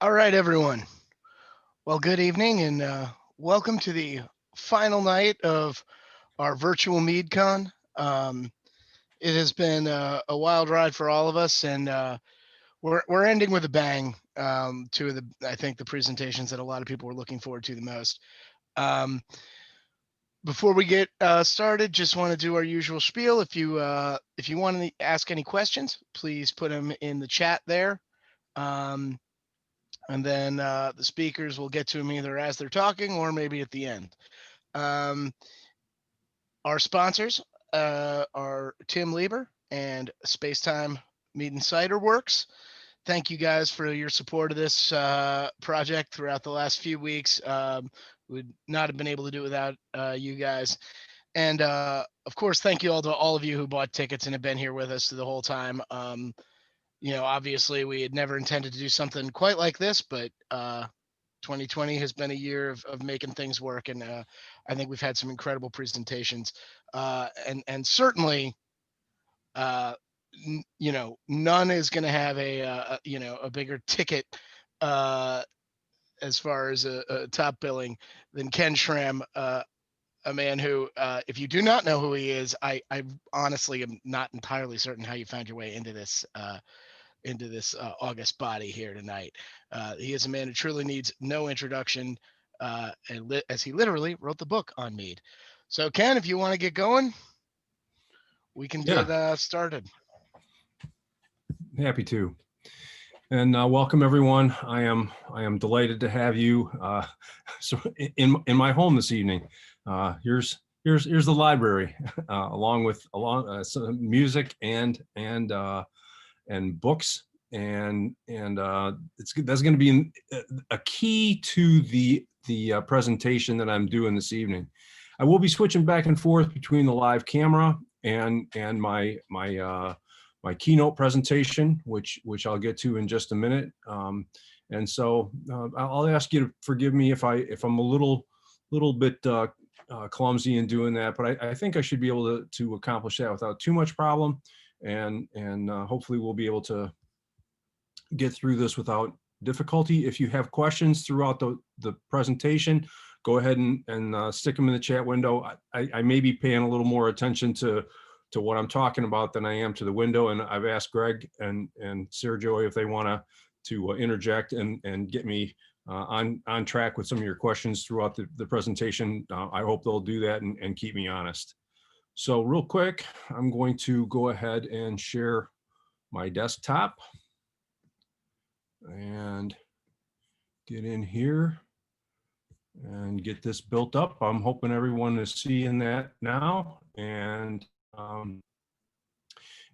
All right, everyone. Well, good evening and welcome to the final night of our virtual MeadCon. It has been a wild ride for all of us, and we're ending with a bang. Two of I think the presentations that a lot of people were looking forward to the most. Um, Before we get started, just want to do our usual spiel. If you want to ask any questions, please put them in the chat there. Um, and then the speakers will get to them either as they're talking or maybe at the end. Um, our sponsors are Tim Lieber and Spacetime Mead and Cider Works. Thank you guys for your support of this project throughout the last few weeks. Would not have been able to do it without you guys. And of course, thank you all to all of you who bought tickets and have been here with us the whole time. Obviously, we had never intended to do something quite like this, but 2020 has been a year of making things work, and I think we've had some incredible presentations, and certainly, uh, none is going to have a bigger ticket uh, as far as a top billing than Ken Schramm. A man who, if you do not know who he is, I honestly am not entirely certain how you found your way into this August body here tonight. He is a man who truly needs no introduction, as he literally wrote the book on Mead. So, Ken, if you want to get going, we can Yeah, get started. happy to. And welcome everyone. I am delighted to have you so in my home this evening. Here's the library, along with some music and books, and that's going to be a key to the presentation that I'm doing this evening. I will be switching back and forth between the live camera and my keynote presentation, which I'll get to in just a minute. And so I'll ask you to forgive me if I'm a little bit clumsy in doing that, but I think I should be able to accomplish that without too much problem, and hopefully we'll be able to get through this without difficulty. If you have questions throughout the presentation, go ahead and stick them in the chat window. I may be paying a little more attention to what I'm talking about than I am to the window, and I've asked Greg and Sergio if they want to interject and get me on track with some of your questions throughout the presentation. I hope they'll do that and keep me honest. So real quick, I'm going to go ahead and share my desktop and get in here and get this built up. I'm hoping everyone is seeing that now. And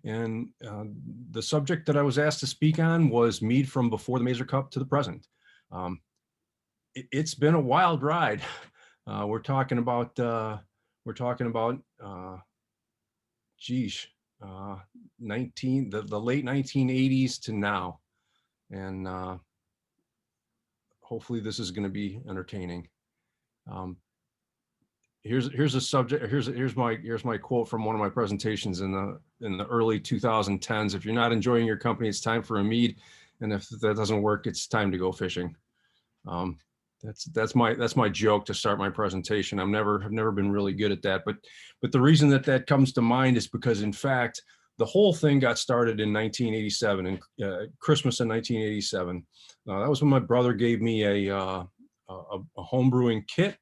the subject that I was asked to speak on was Mead from before the Mazer Cup to the present. It's been a wild ride. We're talking about geez, the late 1980s to now, and hopefully this is going to be entertaining. Here's a subject. Here's my quote from one of my presentations in the early 2010s. If you're not enjoying your company, it's time for a mead, and if that doesn't work, it's time to go fishing. That's my joke to start my presentation. I've never been really good at that, but the reason that comes to mind is because, in fact, the whole thing got started in 1987, in Christmas in 1987. That was when my brother gave me a home brewing kit,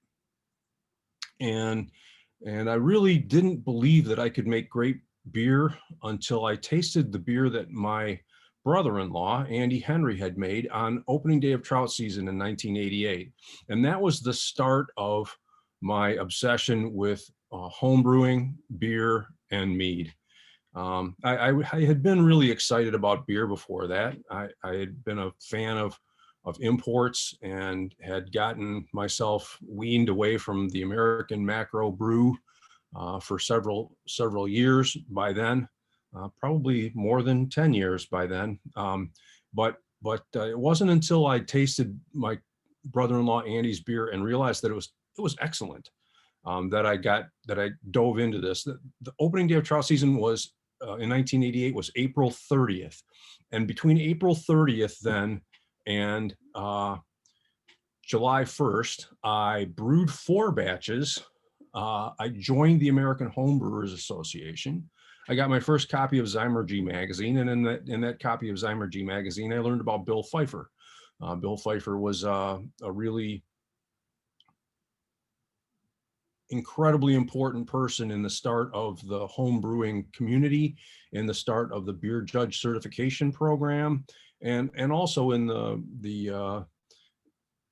and I really didn't believe that I could make great beer until I tasted the beer that my brother-in-law, Andy Henry, had made on opening day of trout season in 1988. And that was the start of my obsession with home brewing, beer, and mead. I had been really excited about beer before that. I had been a fan of imports and had gotten myself weaned away from the American macro brew for several years by then. Probably more than 10 years by then. But it wasn't until I tasted my brother-in-law Andy's beer and realized that it was excellent, that I dove into this. The opening day of trout season was in 1988 was April 30th, and between April 30th then And July 1st, I brewed 4 batches. I joined the American Homebrewers Association. I got my first copy of Zymergy magazine, and in that copy of Zymergy magazine, I learned about Bill Pfeiffer. Bill Pfeiffer was a really incredibly important person in the start of the home brewing community, in the start of the beer judge certification program, and also in the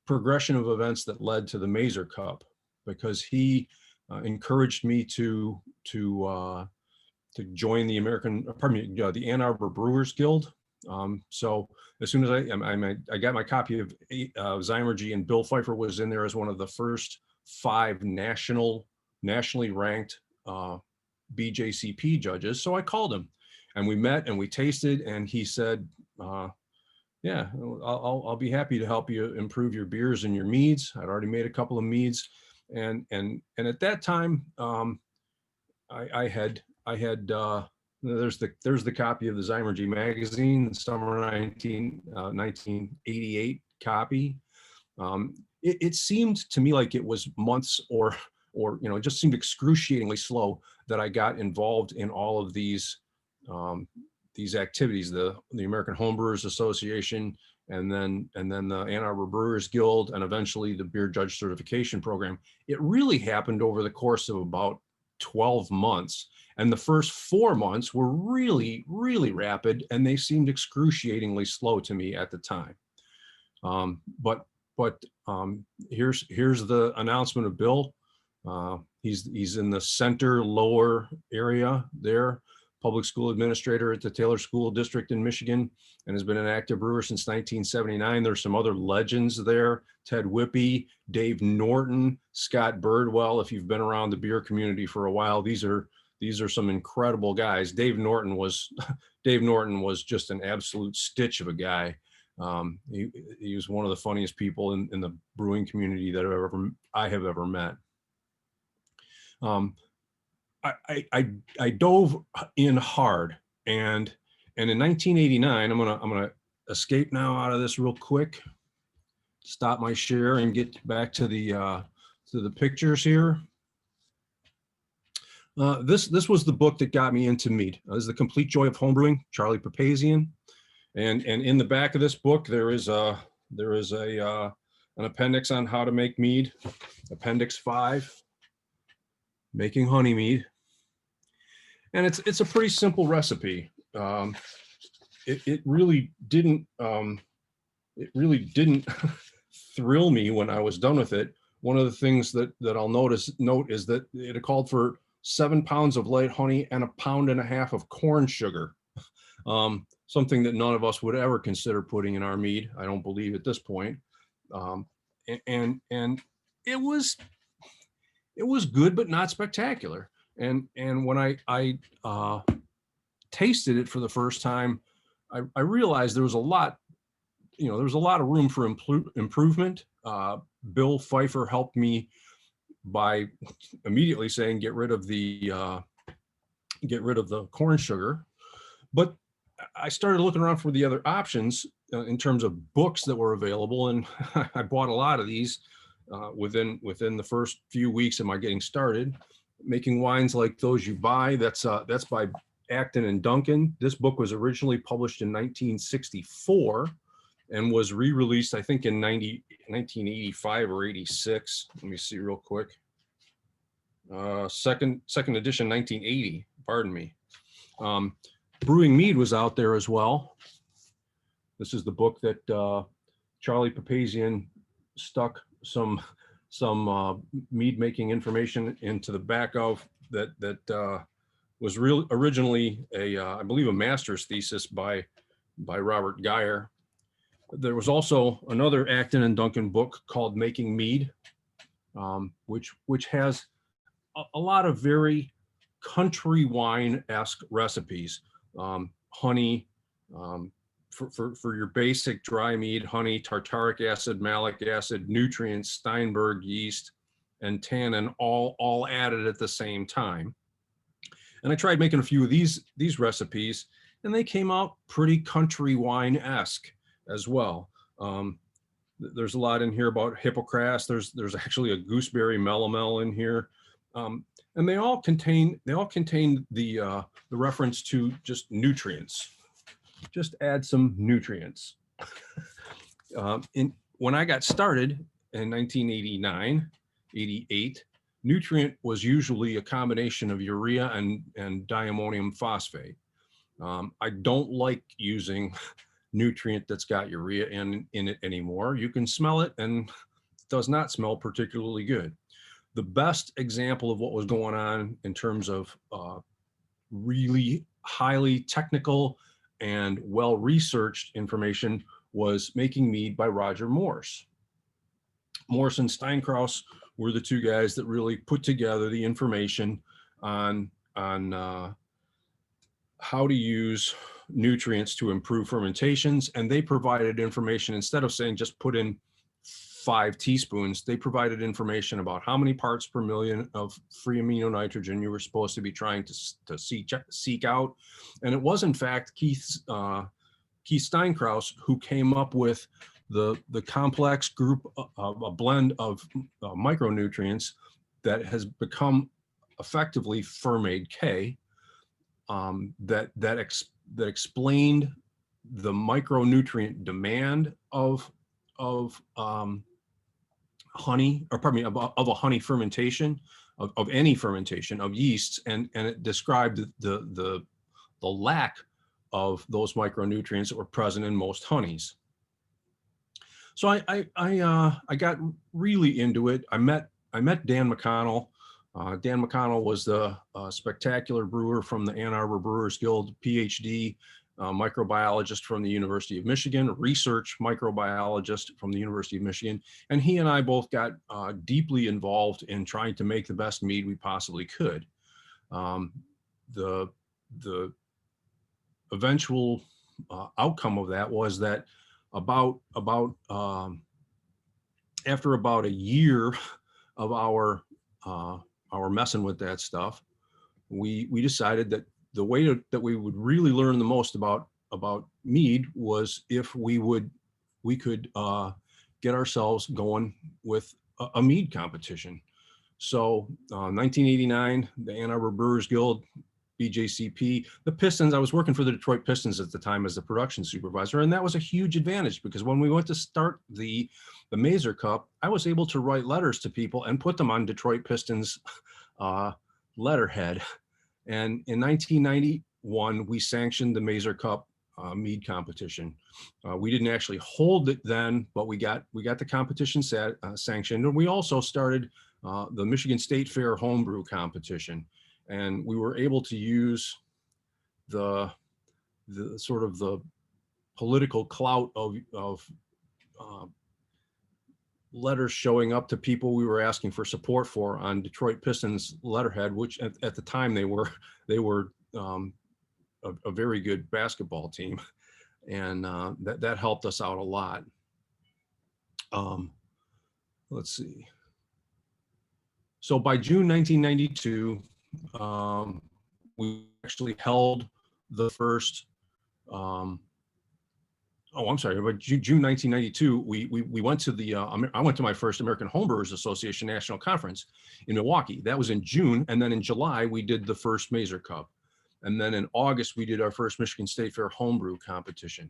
progression of events that led to the Mazer Cup, because he encouraged me to join the the Ann Arbor Brewers Guild. So as soon as I got my copy of Zymergy, and Bill Pfeiffer was in there as one of the first 5 nationally ranked BJCP judges. So I called him, and we met and we tasted, and he said, yeah, I'll be happy to help you improve your beers and your meads. I'd already made a couple of meads, and at that time, I had there's the copy of the Zymergy magazine, summer 1988 copy. It seemed to me like it was months or it just seemed excruciatingly slow that I got involved in all of these activities, the American Homebrewers Association, and then the Ann Arbor Brewers Guild, and eventually the Beer Judge Certification Program. It really happened over the course of about 12 months. And the first 4 months were really, really rapid, and they seemed excruciatingly slow to me at the time. But here's the announcement of Bill. He's in the center lower area there, public school administrator at the Taylor School District in Michigan, and has been an active brewer since 1979. There's some other legends there: Ted Whippy, Dave Norton, Scott Birdwell. If you've been around the beer community for a while, these are some incredible guys. Dave Norton was just an absolute stitch of a guy. He was one of the funniest people in the brewing community that I have ever met. I dove in hard, and in 1989, I'm gonna escape now out of this real quick, stop my share and get back to the pictures here. This was the book that got me into mead. This is The Complete Joy of Homebrewing, Charlie Papazian, and in the back of this book there is an appendix on how to make mead, Appendix 5, making honey mead. And it's a pretty simple recipe. It really didn't thrill me when I was done with it. One of the things that I'll note is that it called for 7 pounds of light honey and 1.5 pounds of corn sugar. Something that none of us would ever consider putting in our mead, I don't believe, at this point. And it was good, but not spectacular. And when I tasted it for the first time, I realized there was a lot of room for improvement. Bill Pfeiffer helped me by immediately saying, get rid of the corn sugar. But I started looking around for the other options in terms of books that were available, and I bought a lot of these within the first few weeks of my getting started. Making Wines Like Those You Buy, that's by Acton and Duncan. This book was originally published in 1964 and was re-released, I think, in 1985 or 86. Let me see real quick. Second edition, 1980, pardon me. Brewing Mead was out there as well. This is the book that Charlie Papazian stuck some mead making information into the back of, that was originally I believe a master's thesis by Robert Geyer. There was also another Acton and Duncan book called Making Mead, which has a lot of very country wine-esque recipes. Honey, for your basic dry mead, honey, tartaric acid, malic acid, nutrients, Steinberg yeast, and tannin, all added at the same time. And I tried making a few of these recipes, and they came out pretty country wine-esque as well. Um, there's a lot in here about Hippocras. There's actually a gooseberry melomel in here, and they all contain the reference to just nutrients. Just add some nutrients. When I got started in 1989, 88, nutrient was usually a combination of urea and diammonium phosphate. I don't like using nutrient that's got urea in it anymore. You can smell it and it does not smell particularly good. The best example of what was going on in terms of really highly technical and well-researched information was Making Mead by Roger Morse. Morse and Steinkraus were the two guys that really put together the information on how to use nutrients to improve fermentations. And they provided information, instead of saying just put in 5 teaspoons, they provided information about how many parts per million of free amino nitrogen you were supposed to be trying to seek out. And it was in fact Keith Steinkraus who came up with the complex group of a blend of micronutrients that has become effectively Fermaid K, that explained the micronutrient demand of honey, or pardon me, of a honey fermentation, of any fermentation of yeasts, and it described the lack of those micronutrients that were present in most honeys. So I got really into it. I met Dan McConnell. Dan McConnell was the spectacular brewer from the Ann Arbor Brewers Guild, PhD, microbiologist from the University of Michigan, research microbiologist from the University of Michigan. And he and I both got deeply involved in trying to make the best mead we possibly could. The eventual outcome of that was that after about a year of our messing with that stuff, we decided that the way that we would really learn the most about mead was if we could get ourselves going with a mead competition. So 1989, the Ann Arbor Brewers Guild, BJCP, the Pistons. I was working for the Detroit Pistons at the time as the production supervisor, and that was a huge advantage because when we went to start the Mazer Cup, I was able to write letters to people and put them on Detroit Pistons letterhead. And in 1991, we sanctioned the Mazer Cup mead competition. We didn't actually hold it then, but we got the competition sanctioned, and we also started the Michigan State Fair homebrew competition. And we were able to use the sort of the political clout of letters showing up to people we were asking for support for on Detroit Pistons letterhead, which at the time they were a very good basketball team, and that helped us out a lot. Let's see. So by June 1992. We actually held the first, by June 1992, we went to the, I went to my first American Homebrewers Association National Conference in Milwaukee. That was in June. And then in July, we did the first Mazer Cup. And then in August, we did our first Michigan State Fair homebrew competition.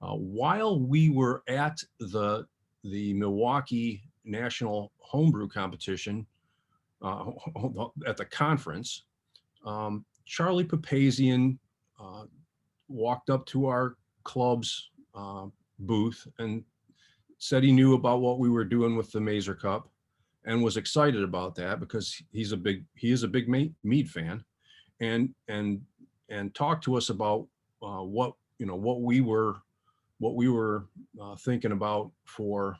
While we were at the Milwaukee National Homebrew Competition, at the conference, Charlie Papazian walked up to our club's booth and said he knew about what we were doing with the Mazer Cup and was excited about that because he is a big mead fan, and talked to us about what we were thinking about for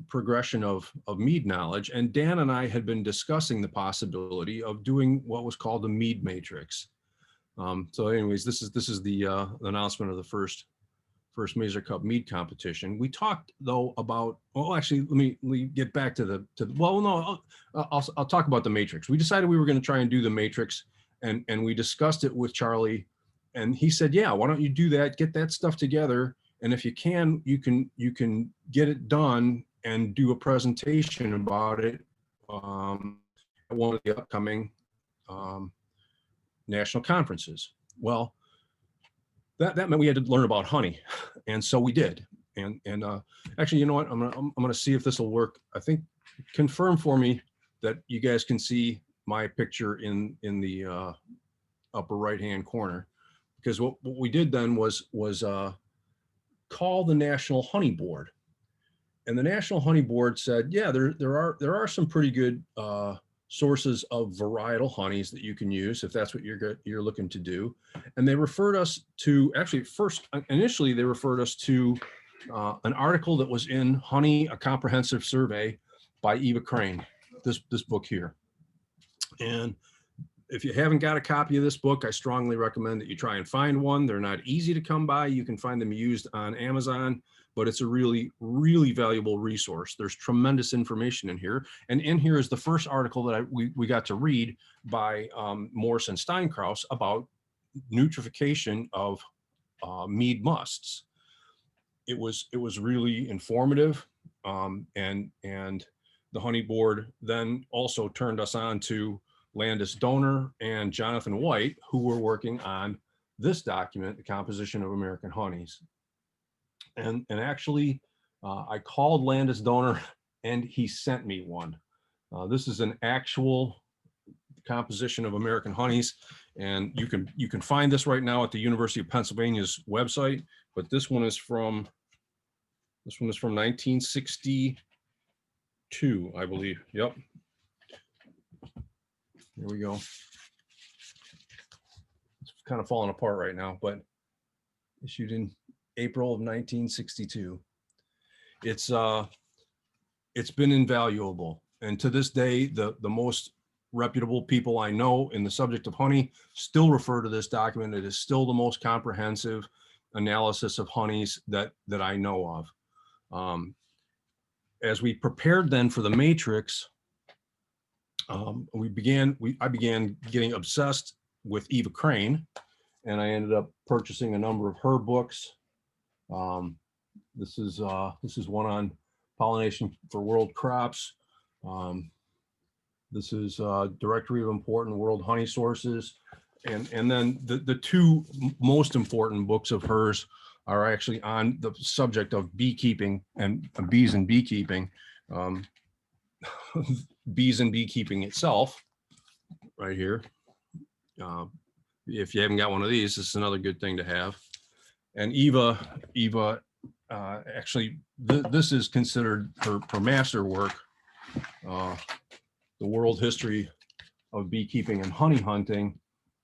progression of mead knowledge. And Dan and I had been discussing the possibility of doing what was called the Mead Matrix. So anyways, this is the announcement of the first Mazer Cup mead competition. We talked though about, well, actually, let me get back to I'll talk about the matrix. We decided we were going to try and do the matrix, and we discussed it with Charlie, and he said, yeah, why don't you do that, get that stuff together, And if you can, you can get it done and do a presentation about it at one of the upcoming national conferences. Well, that meant we had to learn about honey, and so we did. And actually, you know what? I'm gonna see if this will work. I think confirm for me that you guys can see my picture in the upper right hand corner, because what we did then was call the National Honey Board, and the National Honey Board said, yeah, there are some pretty good sources of varietal honeys that you can use if that's what you're looking to do. And they referred us to, actually initially they referred us to an article that was in Honey, a Comprehensive Survey by Eva Crane, this book here. And if you haven't got a copy of this book, I strongly recommend that you try and find one. They're not easy to come by. You can find them used on Amazon, but it's a really, really valuable resource. There's tremendous information in here. And in here is the first article that we got to read by Morse and Steinkraus about nutrification of mead musts. It was really informative, and the Honey Board then also turned us on to Landis Donor and Jonathan White, who were working on this document, The Composition of American Honeys. And actually, I called Landis Donor and he sent me one. This is an actual composition of American honeys, and you can find this right now at the University of Pennsylvania's website. But this one is from 1962, I believe. Yep. Here we go. It's kind of falling apart right now, but issued in April of 1962. It's been invaluable, and to this day, the most reputable people I know in the subject of honey still refer to this document. It is still the most comprehensive analysis of honeys that I know of. As we prepared then for the matrix, I began getting obsessed with Eva Crane, and I ended up purchasing a number of her books. This is one on pollination for world crops. This is Directory of Important World Honey Sources, and then the two most important books of hers are actually on the subject of beekeeping and bees and beekeeping. Bees and beekeeping itself, right here. If you haven't got one of these, this is another good thing to have. And Eva, actually, this is considered her master work, the World History of Beekeeping and Honey Hunting.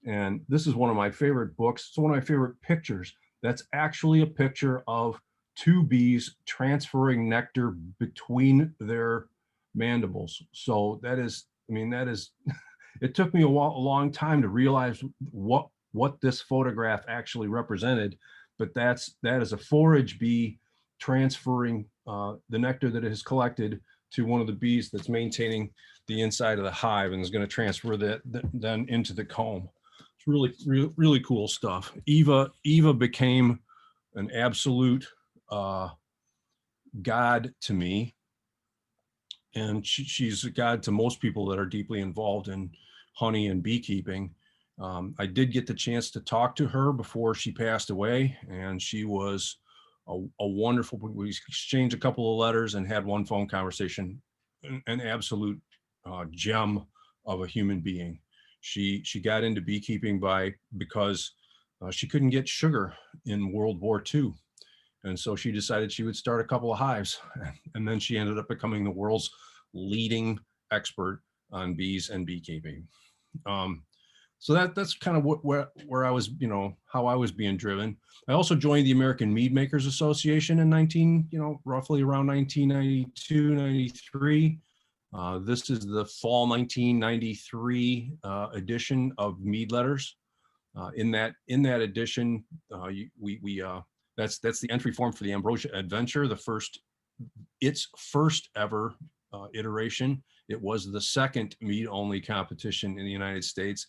And this is one of my favorite books. It's one of my favorite pictures. That's actually a picture of two bees transferring nectar between their mandibles. So that is, it took me a long time to realize what this photograph actually represented, but that is a forage bee transferring the nectar that it has collected to one of the bees that's maintaining the inside of the hive and is going to transfer that then into the comb. It's really cool stuff. Eva became an absolute god to me, and she's a god to most people that are deeply involved in honey and beekeeping. I did get the chance to talk to her before she passed away, and she was a wonderful, we exchanged a couple of letters and had one phone conversation, an absolute gem of a human being. She got into beekeeping because she couldn't get sugar in World War II. And so she decided she would start a couple of hives. And then she ended up becoming the world's leading expert on bees and beekeeping. So that's kind of where I was, how I was being driven. I also joined the American Mead Makers Association in roughly around 1992, 93. This is the fall 1993 edition of Mead Letters. In that edition, that's the entry form for the Ambrosia Adventure, its first ever iteration. It was the second mead only competition in the United States.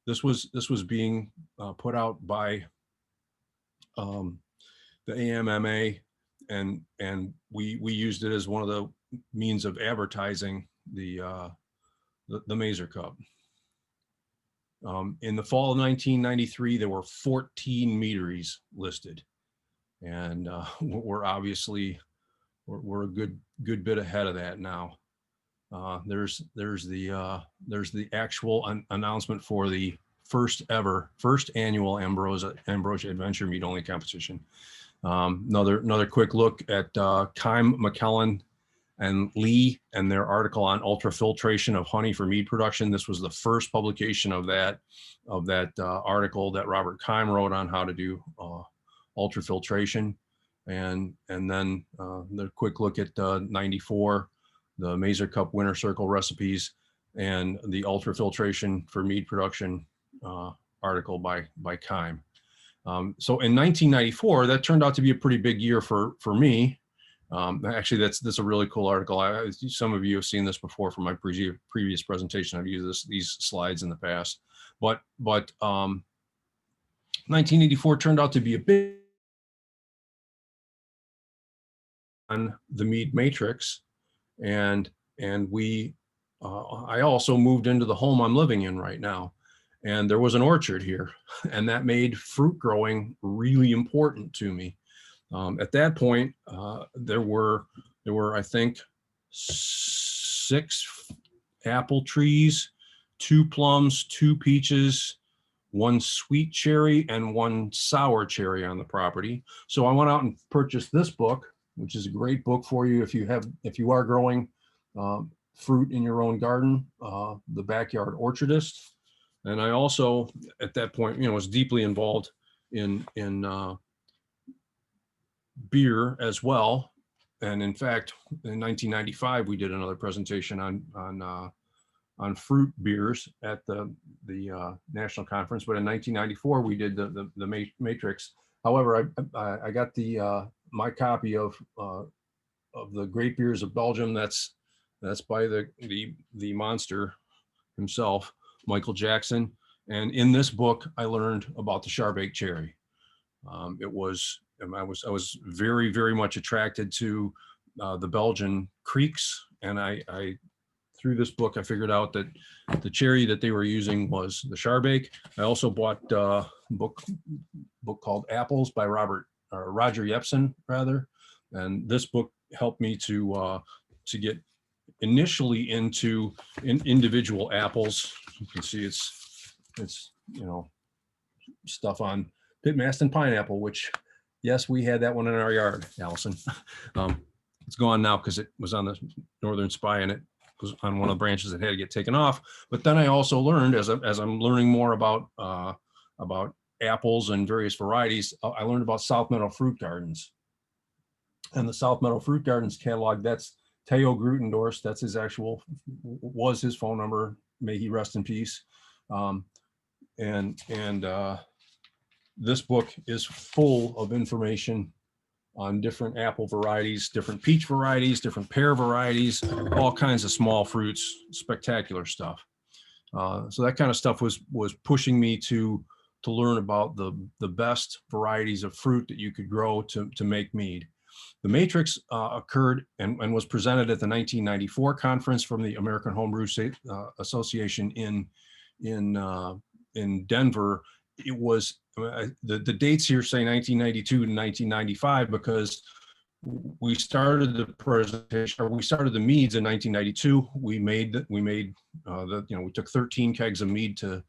This was being put out by the AMMA, and we used it as one of the means of advertising the Mazer Cup. In the fall of 1993, there were 14 meaderies listed, and we're obviously we're a good bit ahead of that now. There's the actual announcement for the first annual Ambrosia Adventure Mead Only competition. Another quick look at Keim, McKellen, and Lee and their article on ultrafiltration of honey for mead production. This was the first publication of that article that Robert Keim wrote on how to do ultrafiltration. And then the quick look at 94, the Mazer Cup Winter Circle recipes, and the ultrafiltration for mead production article by Keim. So in 1994, that turned out to be a pretty big year for me. Actually, that's a really cool article. Some of you have seen this before from my previous presentation. I've used these slides in the past, but 1984 turned out to be a big on the Mead matrix, and I also moved into the home I'm living in right now, and there was an orchard here, and that made fruit growing really important to me. At that point, there were I think 6 apple trees, 2 plums, 2 peaches, 1 sweet cherry, and 1 sour cherry on the property. So I went out and purchased this book, which is a great book for you if you are growing fruit in your own garden, The Backyard Orchardist. And I also, at that point, was deeply involved in beer as well. And in fact, in 1995, we did another presentation on fruit beers at the national conference. But in 1994, we did the matrix. However, I got my copy of the Great Beers of Belgium. That's by the monster himself, Michael Jackson. And in this book, I learned about the Charbake cherry. I was very, very much attracted to the Belgian creeks, and I through this book I figured out that the cherry that they were using was the Charbake. I also bought a book called Apples by Roger Jepsen rather, and this book helped me to get initially into individual apples. You can see it's stuff on Pitmaston pineapple, which, yes, we had that one in our yard, Allison. It's gone now because it was on the Northern Spy and it was on one of the branches that had to get taken off. But then I also learned, as I'm learning more about apples and various varieties, I learned about South Meadow Fruit Gardens. And the South Meadow Fruit Gardens catalog, that's Theo Grutendorst, that's was his phone number, may he rest in peace. This book is full of information on different apple varieties, different peach varieties, different pear varieties, all kinds of small fruits, spectacular stuff. So that kind of stuff was pushing me to learn about the best varieties of fruit that you could grow to make mead. The matrix occurred and was presented at the 1994 conference from the American Homebrew Association in Denver. It was the dates here say 1992 to 1995 because we started the presentation, or we started the meads in 1992. We took 13 kegs of mead to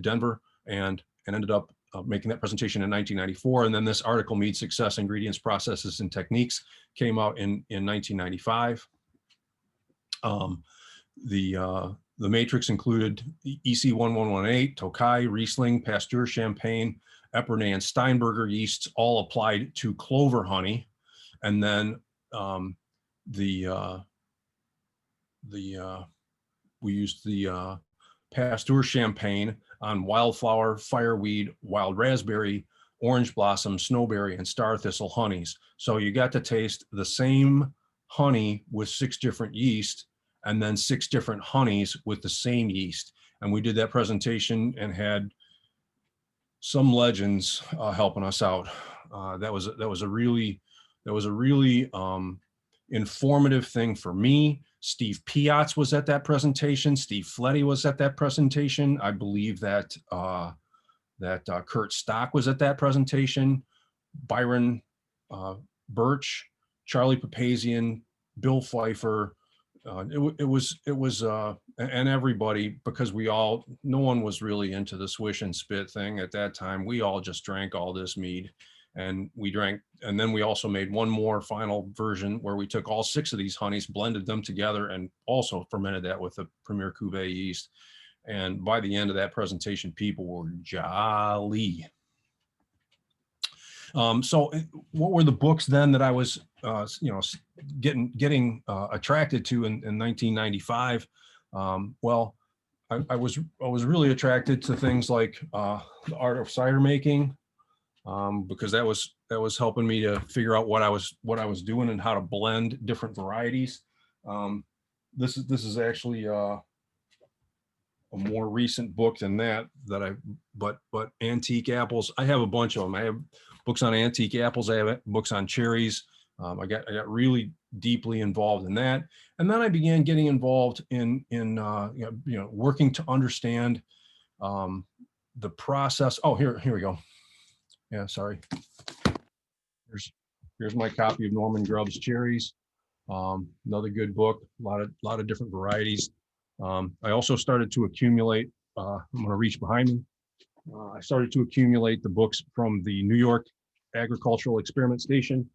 Denver and ended up making that presentation in 1994. And then this article, Mead Success, Ingredients, Processes, and Techniques, came out in 1995. The matrix included EC 1118, Tokai, Riesling, Pasteur, Champagne, Epernay, and Steinberger yeasts, all applied to clover honey. And then we used the Pasteur Champagne on wildflower, fireweed, wild raspberry, orange blossom, snowberry, and star thistle honeys. So you got to taste the same honey with 6 different yeasts, and then 6 different honeys with the same yeast. And we did that presentation and had some legends helping us out. That was a really informative thing for me. Steve Piatz was at that presentation. Steve Fletty was at that presentation. I believe that Kurt Stock was at that presentation. Byron Birch, Charlie Papazian, Bill Pfeiffer. It was and everybody, because no one was really into the swish and spit thing at that time. We all just drank all this mead, and then we also made one more final version where we took all 6 of these honeys, blended them together, and also fermented that with the Premier Cuvée yeast. And by the end of that presentation, people were jolly. So what were the books then that I was, getting attracted to in 1995? Well, I was really attracted to things like the art of cider making, because that was helping me to figure out what I was doing and how to blend different varieties. This is actually a more recent book than that but antique apples. I have a bunch of them. I have books on antique apples. I have books on cherries. I got really deeply involved in that, and then I began getting involved in working to understand the process. Oh, here we go. Yeah, sorry. Here's my copy of Norman Grubb's Cherries. Another good book. A lot of different varieties. I also started to accumulate. I'm going to reach behind me. I started to accumulate the books from the New York Agricultural Experiment Station.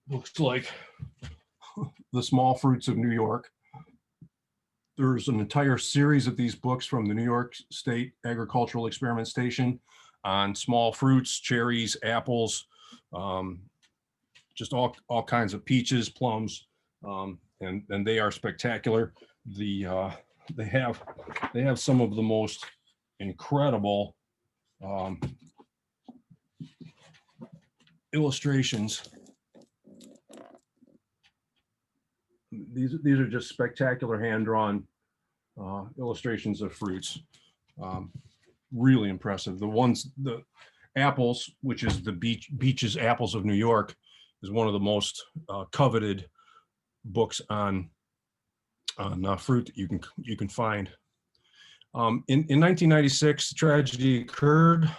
Looks like The Small Fruits of New York. There's an entire series of these books from the New York State Agricultural Experiment Station on small fruits, cherries, apples, just all kinds of peaches, plums, and they are spectacular. They have some of the most incredible illustrations. These are just spectacular hand-drawn illustrations of fruits. Really impressive. The apples, which is the Beach's Apples of New York, is one of the most coveted books on fruit that you can find. In 1996, tragedy occurred.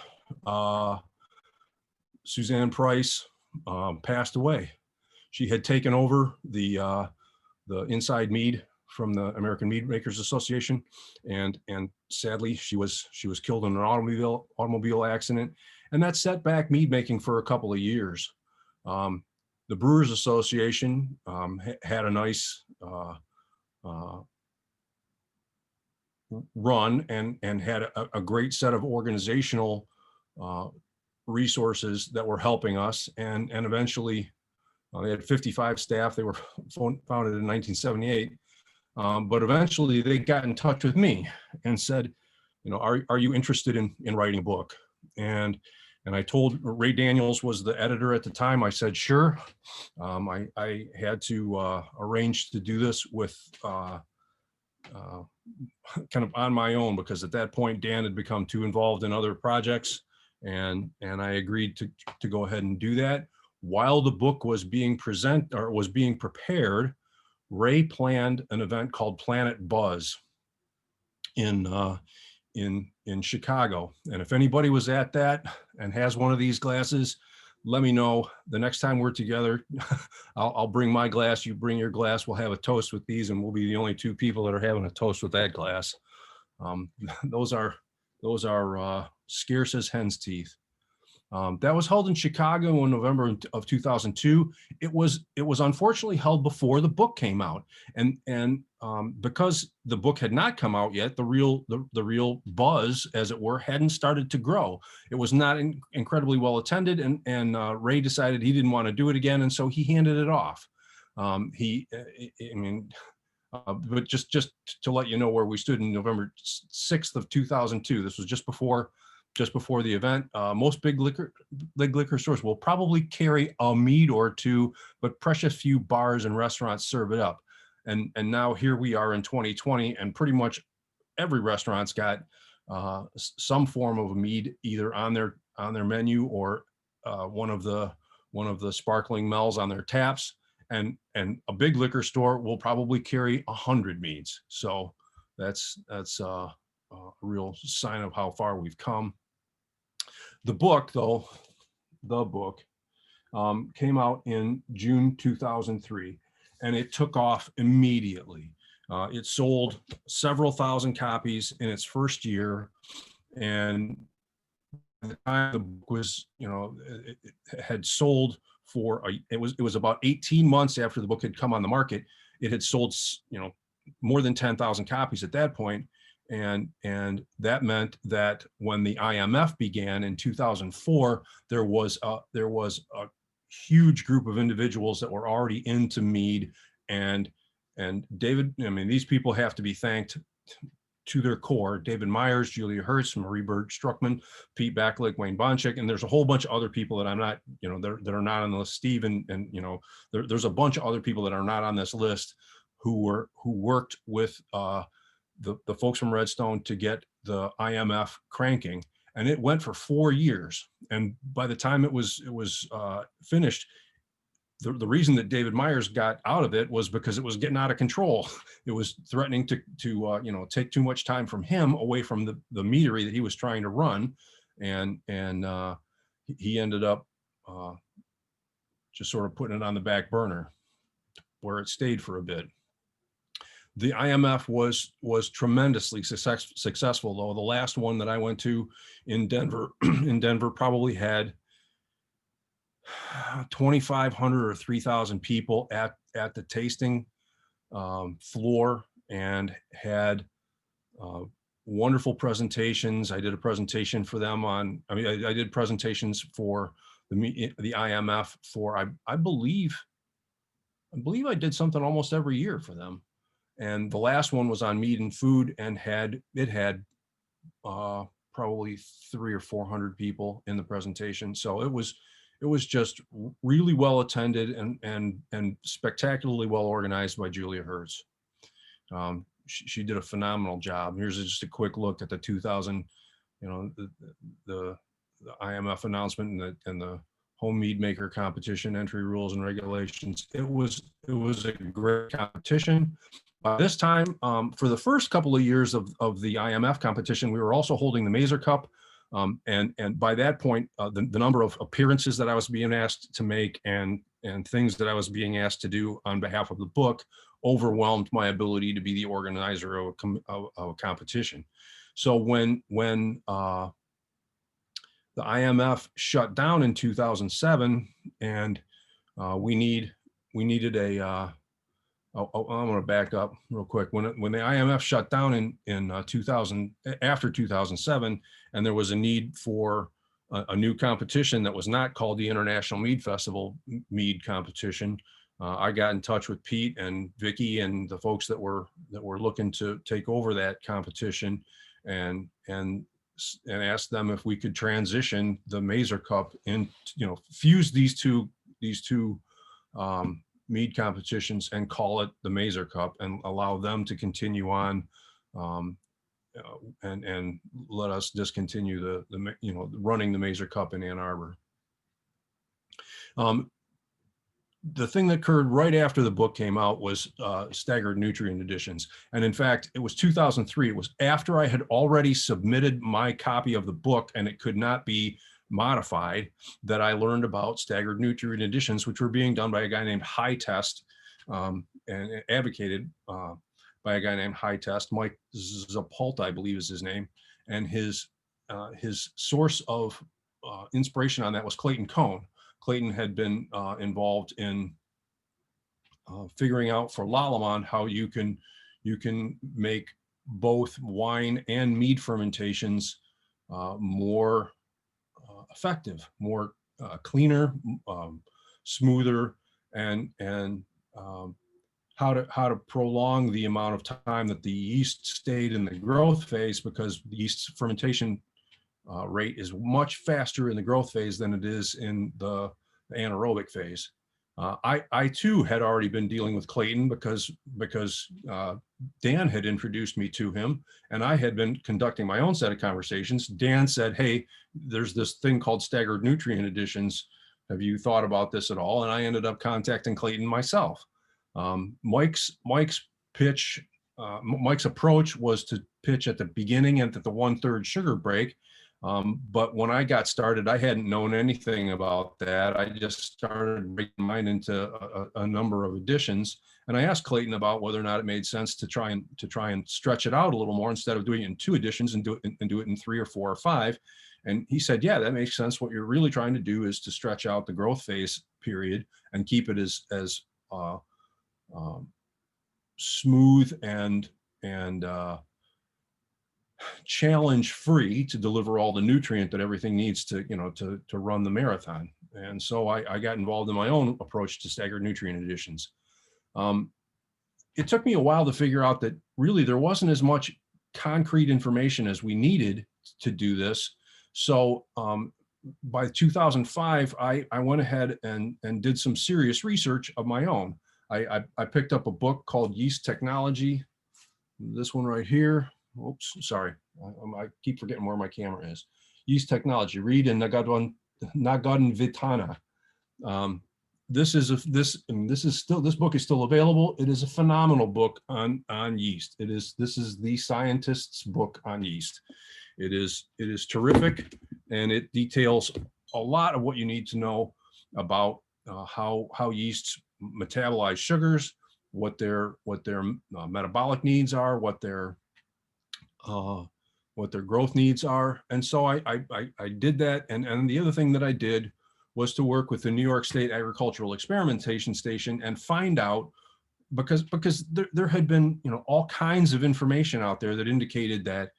Suzanne Price passed away. She had taken over the inside mead from the American Mead Makers Association, and sadly she was killed in an automobile accident, and that set back mead making for a couple of years. The Brewers Association had a nice run and had a great set of organizational resources that were helping us, and eventually they had 55 staff. They were founded in 1978, but eventually they got in touch with me and said, are you interested in writing a book? And I told Ray Daniels was the editor at the time. I said, sure. I had to arrange to do this with kind of on my own, because at that point Dan had become too involved in other projects, and I agreed to go ahead and do that. While the book was being prepared, Ray planned an event called Planet Buzz in Chicago. And if anybody was at that and has one of these glasses, let me know. The next time we're together, I'll bring my glass, you bring your glass, we'll have a toast with these, and we'll be the only 2 people that are having a toast with that glass. Those are scarce as hen's teeth. That was held in Chicago in November of 2002. It was unfortunately held before the book came out, and because the book had not come out yet, the real buzz, as it were, hadn't started to grow. It was not incredibly well attended, and Ray decided he didn't want to do it again, and so he handed it off. But just to let you know where we stood in November 6th of 2002, this was just before the event. Most big liquor stores will probably carry a mead or 2, but precious few bars and restaurants serve it up. And now here we are in 2020, and pretty much every restaurant's got some form of a mead either on their menu or one of the sparkling mel's on their taps. And a big liquor store will probably carry 100 meads. So that's a real sign of how far we've come. The book, though, came out in June 2003, and it took off immediately. It sold several thousand copies in its first year, and by the time the book was, it had sold it was about 18 months after the book had come on the market. It had sold, more than 10,000 copies at that point. And that meant that when the IMF began in 2004, there was a huge group of individuals that were already into mead. And David, these people have to be thanked to their core: David Myers, Julia Hertz, Marie Bird Struckman, Pete Backlick, Wayne Bonchik, and there's a whole bunch of other people that I'm not, that are not on the list. Steve and there's a bunch of other people that are not on this list who worked with the folks from Redstone to get the IMF cranking, and it went for 4 years. And by the time it was finished, the reason that David Myers got out of it was because it was getting out of control. It was threatening to take too much time from him away from the meadery that he was trying to run, and he ended up just sort of putting it on the back burner, where it stayed for a bit. The IMF was tremendously successful, though. The last one that I went to in Denver probably had 2,500 or 3,000 people at the tasting floor, and had wonderful presentations. I did a presentation for them I did presentations for the IMF for, I believe I did something almost every year for them. And the last one was on mead and food, and had probably 300 or 400 people in the presentation. So it was just really well attended and spectacularly well organized by Julia Hertz. She did a phenomenal job. Here's just a quick look at the 2000, the IMF announcement and the home mead maker competition entry rules and regulations. It was a great competition. By this time, for the first couple of years of the IMF competition, we were also holding the Mazer Cup. And by that point, the number of appearances that I was being asked to make and things that I was being asked to do on behalf of the book overwhelmed my ability to be the organizer of a competition. So when the IMF shut down in 2007, and we needed a I'm going to back up real quick. When the IMF shut down in 2000, after 2007, and there was a need for a new competition that was not called the International Mead Festival Mead Competition, I got in touch with Pete and Vicky and the folks that were looking to take over that competition, and asked them if we could transition the Mazer Cup and fuse these two mead competitions and call it the Mazer Cup, and allow them to continue on, and let us discontinue the running the Mazer Cup in Ann Arbor. The thing that occurred right after the book came out was staggered nutrient additions. And in fact, it was 2003. It was after I had already submitted my copy of the book and it could not be modified, that I learned about staggered nutrient additions, which were being done by a guy named High Test, and advocated by a guy named High Test. Mike Zapolta, I believe is his name. And his source of inspiration on that was Clayton Cohn. Clayton had been involved in figuring out for Lallemand how you can make both wine and mead fermentations more effective, more cleaner, smoother, and how to prolong the amount of time that the yeast stayed in the growth phase, because the yeast's fermentation rate is much faster in the growth phase than it is in the anaerobic phase. I too had already been dealing with Clayton because Dan had introduced me to him, and I had been conducting my own set of conversations. Dan said, "Hey, there's this thing called staggered nutrient additions. Have you thought about this at all?" And I ended up contacting Clayton myself. Mike's pitch, Mike's approach was to pitch at the beginning and at the 1/3 sugar break. But when I got started, I hadn't known anything about that. I just started breaking mine into a number of additions, and I asked Clayton about whether or not it made sense to try and stretch it out a little more instead of doing it in 2 additions and do it in 3 or 4 or 5. And he said, "Yeah, that makes sense. What you're really trying to do is to stretch out the growth phase period and keep it as um, smooth and challenge free to deliver all the nutrient that everything needs to, to run the marathon." And so I got involved in my own approach to staggered nutrient additions. It took me a while to figure out that really there wasn't as much concrete information as we needed to do this. So by 2005, I went ahead and did some serious research of my own. I picked up a book called Yeast Technology. This one right here. Oops, sorry. I keep forgetting where my camera is. Yeast Technology, Reed and Nagadon-Vitana. This book is still available. It is a phenomenal book on yeast. This is the scientist's book on yeast. It is terrific, and it details a lot of what you need to know about how yeasts metabolize sugars, what their metabolic needs are, what their growth needs are. And so I did that. And the other thing that I did was to work with the New York State Agricultural Experimentation Station and find out, because there had been, all kinds of information out there that indicated that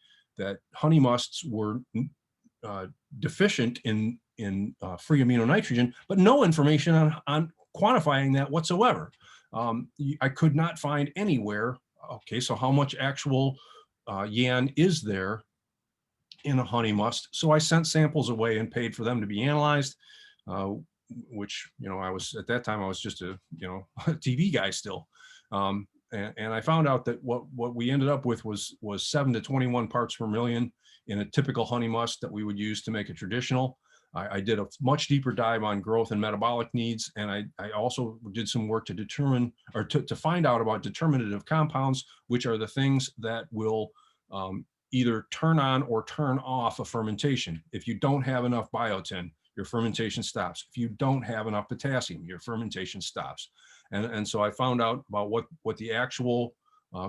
honey musts were deficient in free amino nitrogen, but no information on quantifying that whatsoever. I could not find anywhere, okay, so how much actual yan is there in a honey must? So I sent samples away and paid for them to be analyzed, which, I was, at that time, I was just a TV guy still. And I found out that what we ended up with was 7 to 21 parts per million in a typical honey must that we would use to make a traditional. I did a much deeper dive on growth and metabolic needs, and I also did some work to determine, or to find out about determinative compounds, which are the things that will either turn on or turn off a fermentation. If you don't have enough biotin, your fermentation stops. If you don't have enough potassium, your fermentation stops. And so I found out about what the actual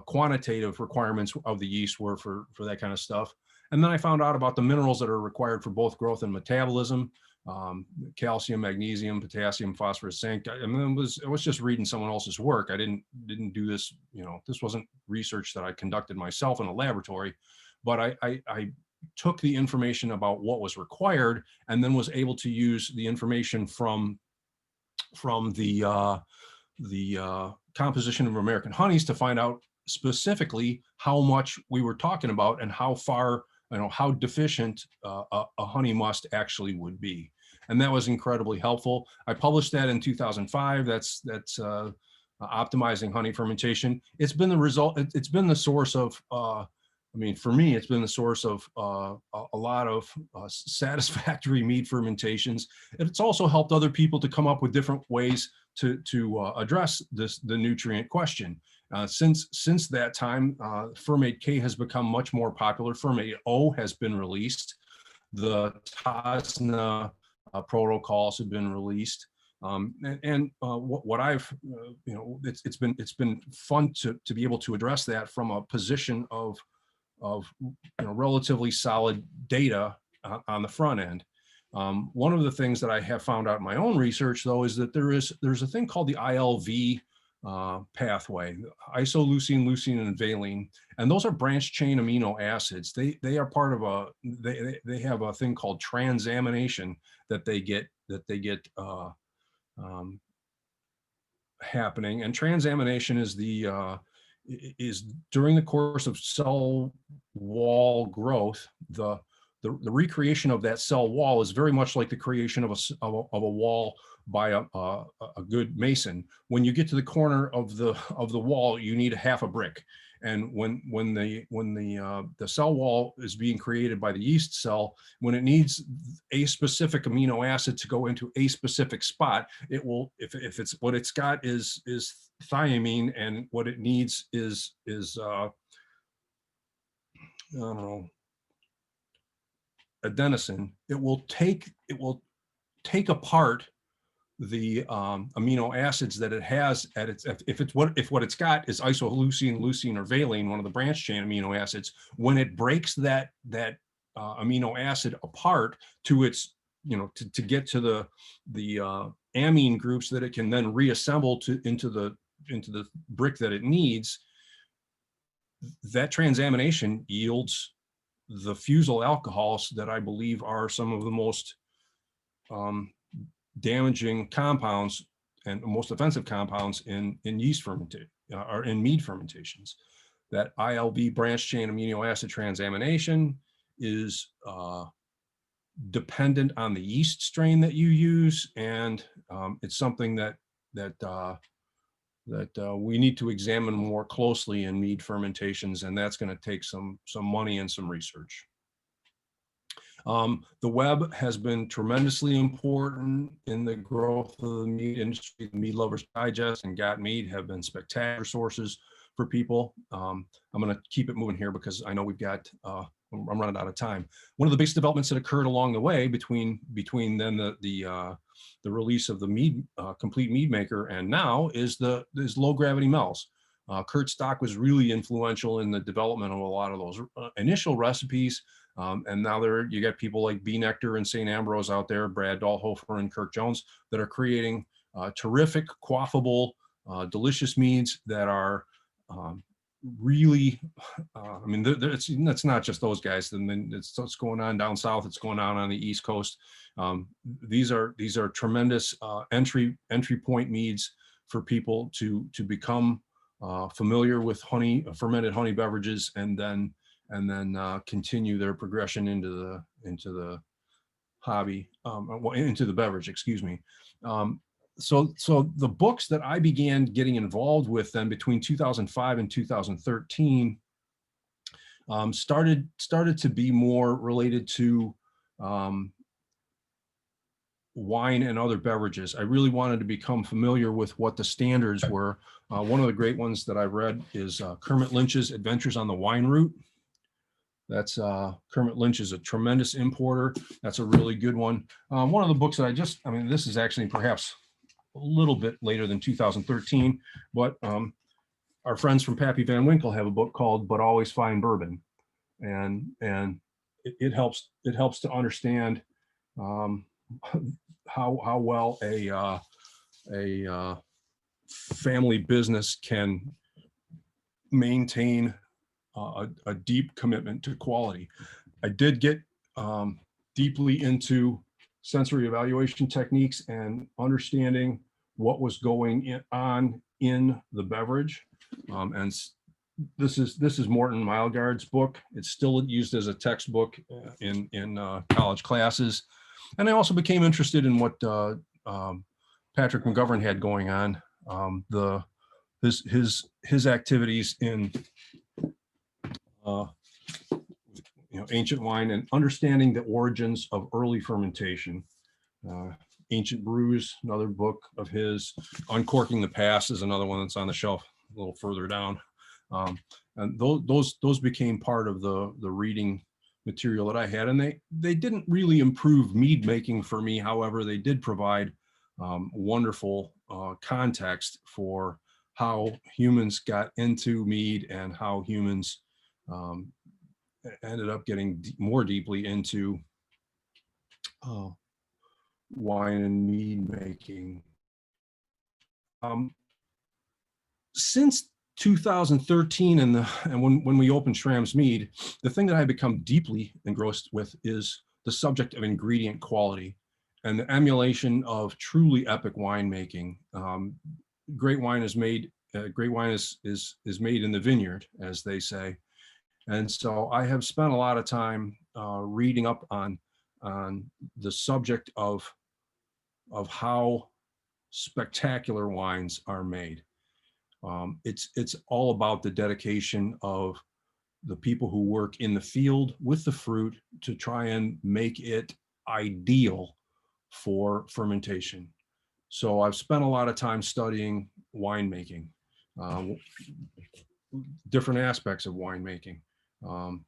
quantitative requirements of the yeast were for that kind of stuff. And then I found out about the minerals that are required for both growth and metabolism: calcium, magnesium, potassium, phosphorus, zinc. I mean, it was just reading someone else's work. I didn't do this, this wasn't research that I conducted myself in a laboratory, but I took the information about what was required and then was able to use the information from the composition of American honeys to find out specifically how much we were talking about and how far, how deficient a honey must actually would be. And that was incredibly helpful. I published that in 2005. That's optimizing honey fermentation. It's been the result. It's been the source of, for me, it's been the source of a lot of satisfactory mead fermentations. It's also helped other people to come up with different ways to address the nutrient question. Since that time, Fermate K has become much more popular. Fermate O has been released. The TASNA protocols have been released. What I've, it's been fun to be able to address that from a position of relatively solid data on the front end. One of the things that I have found out in my own research, though, is that there's a thing called the ILV pathway: isoleucine, leucine, and valine, and those are branched chain amino acids. They are part of they have a thing called transamination that they get happening. And transamination is during the course of cell wall growth. The recreation of that cell wall is very much like the creation of a wall by a good mason. When you get to the corner of the wall, you need a half a brick. And when the cell wall is being created by the yeast cell, when it needs a specific amino acid to go into a specific spot, it will, if it's what it's got is thiamine, and what it needs is I don't know, adenosine, it will take apart the amino acids that it has at its, if what it's got is isoleucine, leucine, or valine, one of the branch chain amino acids. When it breaks that amino acid apart to its, to get to the amine groups that it can then reassemble into the brick that it needs, that transamination yields the fusel alcohols that I believe are some of the most damaging compounds and most offensive compounds in yeast fermentation or in mead fermentations. That ILV branch chain amino acid transamination is dependent on the yeast strain that you use, and it's something that we need to examine more closely in mead fermentations, and that's going to take some money and some research. The web has been tremendously important in the growth of the mead industry. The Mead Lovers Digest and Got Mead have been spectacular sources for people. I'm going to keep it moving here because I know we've got, I'm running out of time. One of the biggest developments that occurred along the way between then the release of the Mead complete mead maker and now is low gravity mells. Kurt Stock was really influential in the development of a lot of those initial recipes. And now you got people like B Nectar and St. Ambrose out there, Brad Dahlhofer and Kirk Jones, that are creating terrific, quaffable, delicious meads that are really, I mean, it's not just those guys. And then it's going on down south. It's going on the East Coast. These are tremendous entry point meads for people to become familiar with fermented honey beverages, and then continue their progression into the hobby, into the beverage, excuse me. So the books that I began getting involved with then between 2005 and 2013 started to be more related to wine and other beverages. I really wanted to become familiar with what the standards were. One of the great ones that I've read is Kermit Lynch's Adventures on the Wine Route. That's Kermit Lynch is a tremendous importer. That's a really good one. One of the books that this is actually perhaps a little bit later than 2013, but our friends from Pappy Van Winkle have a book called But Always Fine Bourbon. And it helps to understand how well a family business can maintain a deep commitment to quality. I did get deeply into sensory evaluation techniques and understanding what was going on in the beverage. And this is Morton Mildgard's book. It's still used as a textbook in college classes. And I also became interested in what Patrick McGovern had going on, his activities in ancient wine and understanding the origins of early fermentation. Ancient Brews, another book of his. Uncorking the Past is another one that's on the shelf a little further down. And those became part of the reading material that I had, and they didn't really improve mead making for me. However, they did provide wonderful context for how humans got into mead and how humans ended up getting more deeply into wine and mead making. Since 2013 and when we opened Schramm's Mead, the thing that I've become deeply engrossed with is the subject of ingredient quality and the emulation of truly epic winemaking. Great wine is made. Great wine is made in the vineyard, as they say. And so I have spent a lot of time reading up on the subject of how spectacular wines are made. It's all about the dedication of the people who work in the field with the fruit to try and make it ideal for fermentation. So I've spent a lot of time studying winemaking, uh, different aspects of winemaking. Um,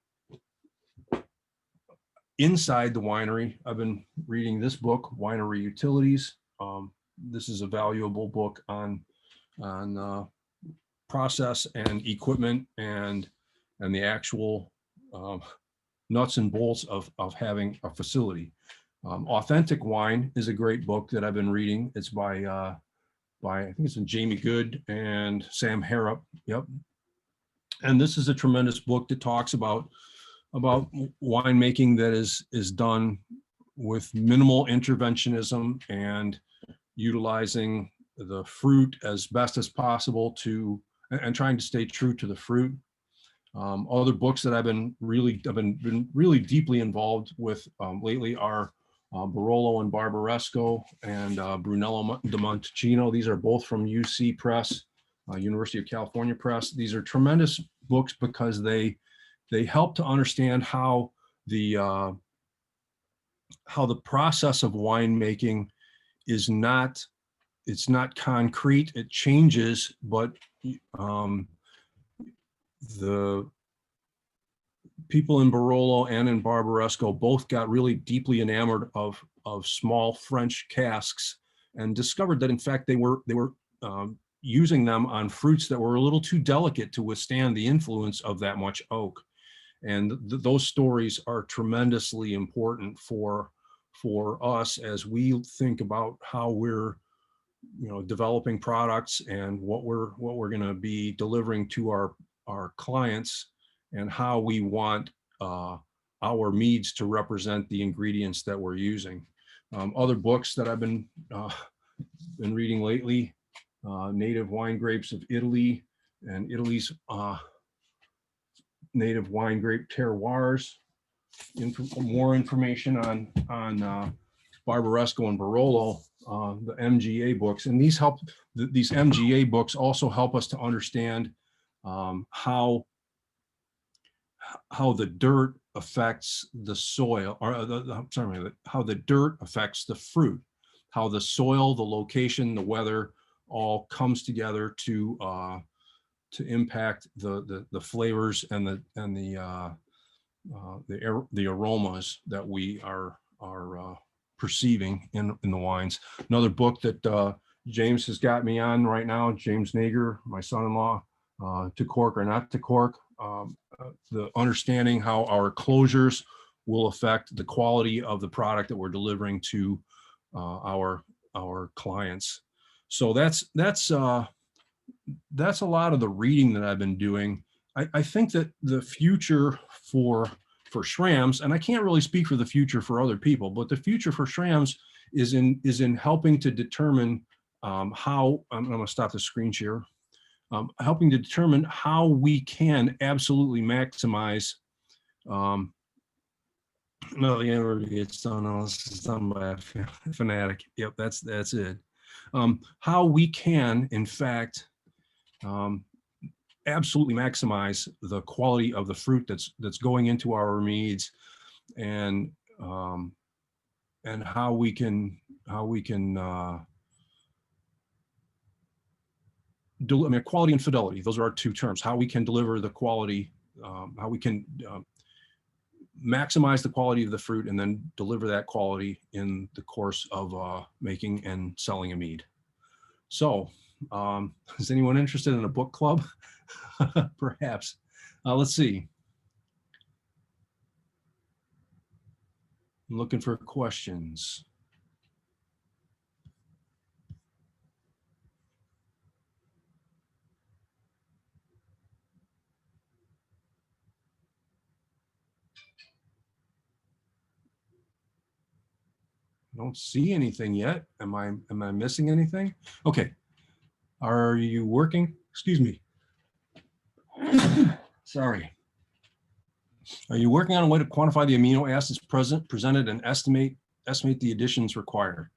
Inside the winery, I've been reading this book, Winery Utilities. This is a valuable book on process and equipment and the actual nuts and bolts of having a facility. Authentic Wine is a great book that I've been reading. It's by I think it's Jamie Good and Sam Harrop. Yep. And this is a tremendous book that talks about winemaking that is done with minimal interventionism and utilizing the fruit as best as possible and trying to stay true to the fruit. Other books that I've been really deeply involved with lately are Barolo and Barbaresco and Brunello de Montalcino. These are both from UC Press, University of California Press. These are tremendous books because they help to understand how the process of winemaking is not, it's not concrete. It changes, but the people in Barolo and in Barbaresco both got really deeply enamored of small French casks and discovered that in fact they were using them on fruits that were a little too delicate to withstand the influence of that much oak. And those stories are tremendously important for us as we think about how we're developing products and what we're going to be delivering to our clients, and how we want our meads to represent the ingredients that we're using. Other books that I've been reading lately, Native Wine Grapes of Italy and Italy's native wine grape terroirs. More information on Barbaresco and Barolo, the MGA books, and these MGA books also help us to understand how the dirt affects the soil, or how the dirt affects the fruit, how the soil, the location, the weather all comes together to impact the flavors and the aromas that we are perceiving in the wines. Another book that James has got me on right now, James Nager, my son-in-law, To Cork or Not to Cork, the understanding how our closures will affect the quality of the product that we're delivering to our clients. So that's a lot of the reading that I've been doing. I think that the future for Schramm's, and I can't really speak for the future for other people, but the future for Schramm's is in helping to determine how, I'm going to stop the screen share, helping to determine how we can absolutely maximize, no, yeah, it's done by a fanatic. Yep, that's it. How we can, in fact, absolutely maximize the quality of the fruit that's going into our meads, and how we can quality and fidelity. Those are our two terms. How we can deliver the quality, how we can maximize the quality of the fruit, and then deliver that quality in the course of making and selling a mead. So, is anyone interested in a book club? Perhaps. Let's see. I'm looking for questions. I don't see anything yet. Am I missing anything? Okay. Are you working? Excuse me. Sorry. Are you working on a way to quantify the amino acids presented and estimate the additions required?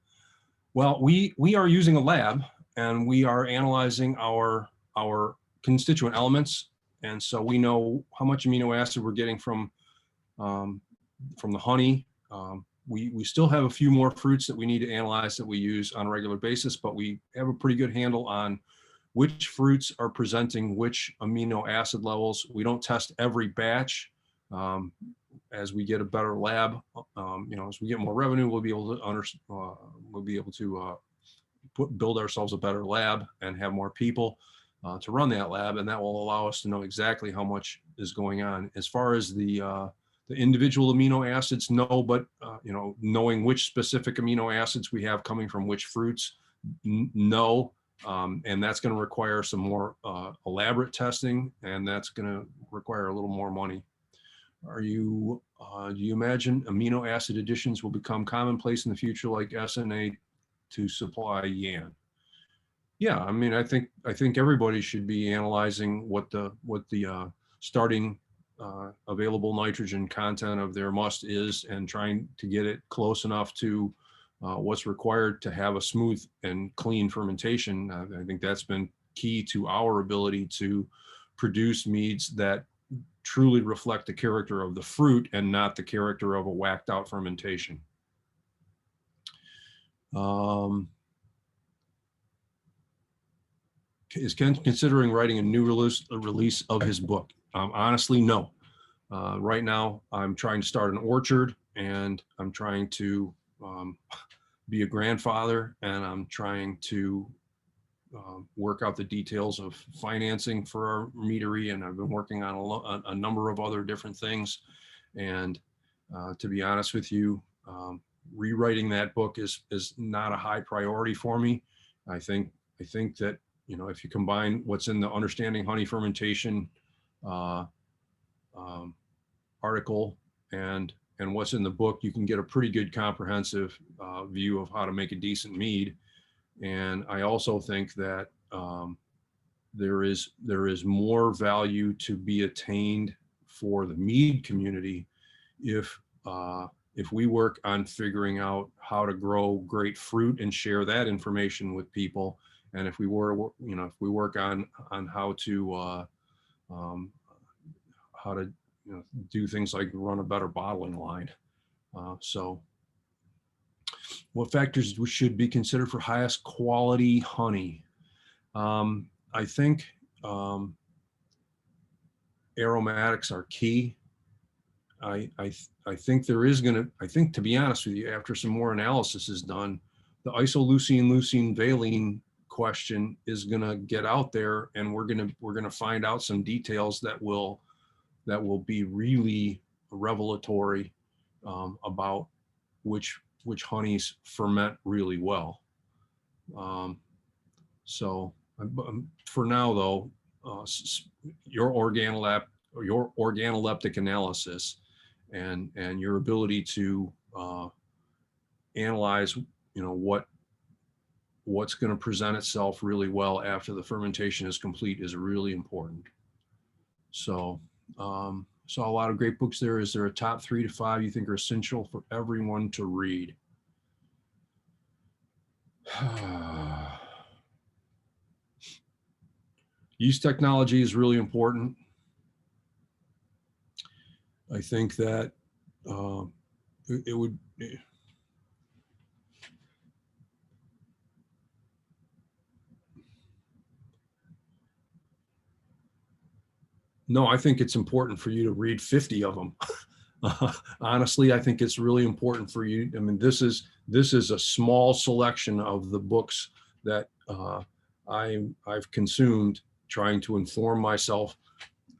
Well, we are using a lab, and we are analyzing our constituent elements, and so we know how much amino acid we're getting um, from the honey. We still have a few more fruits that we need to analyze that we use on a regular basis, but we have a pretty good handle on which fruits are presenting which amino acid levels. We don't test every batch. As we get a better lab, as we get more revenue, we'll be able to build ourselves a better lab and have more people to run that lab, and that will allow us to know exactly how much is going on. As far as the individual amino acids, no, but knowing which specific amino acids we have coming from which fruits, no. And that's going to require some more elaborate testing, and that's going to require a little more money. Do you imagine amino acid additions will become commonplace in the future, like SNA to supply yan? Yeah, I mean, I think everybody should be analyzing what the starting available nitrogen content of their must is, and trying to get it close enough to what's required to have a smooth and clean fermentation. I think that's been key to our ability to produce meads that truly reflect the character of the fruit and not the character of a whacked out fermentation. Is Ken considering writing a new release of his book? Honestly, no. Right now, I'm trying to start an orchard, and I'm trying to be a grandfather, and I'm trying to work out the details of financing for our meadery, and I've been working on a number of other different things. And to be honest with you, rewriting that book is not a high priority for me. I think that, if you combine what's in the Understanding Honey Fermentation article and what's in the book, you can get a pretty good comprehensive view of how to make a decent mead. And I also think that there is more value to be attained for the mead community if we work on figuring out how to grow great fruit and share that information with people, and if we work on how to do things like run a better bottling line. So what factors should be considered for highest quality honey? I think aromatics are key. I think to be honest with you, after some more analysis is done, the isoleucine, leucine, valine question is gonna get out there, and we're gonna find out some details that will be really revelatory about which honeys ferment really well. So for now, though, your organoleptic analysis and your ability to analyze, what's going to present itself really well after the fermentation is complete is really important. So saw a lot of great books there. Is there a top 3 to 5 you think are essential for everyone to read? Yeast technology is really important. I think that it would. No, I think it's important for you to read 50 of them. Honestly, I think it's really important for you. I mean, this is a small selection of the books that I've consumed, trying to inform myself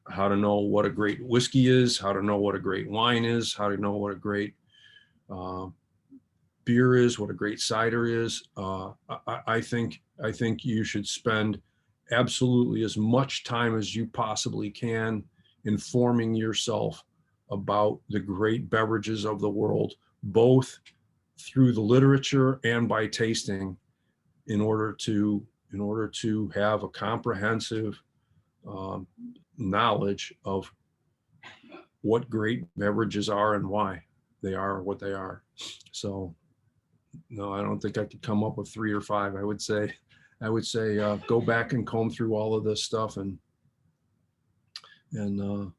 how to know what a great whiskey is, how to know what a great wine is, how to know what a great beer is, what a great cider is. I think you should spend absolutely as much time as you possibly can informing yourself about the great beverages of the world, both through the literature and by tasting, in order to have a comprehensive knowledge of what great beverages are and why they are what they are. So no, I don't think I could come up with 3 or 5. I would say go back and comb through all of this stuff, and I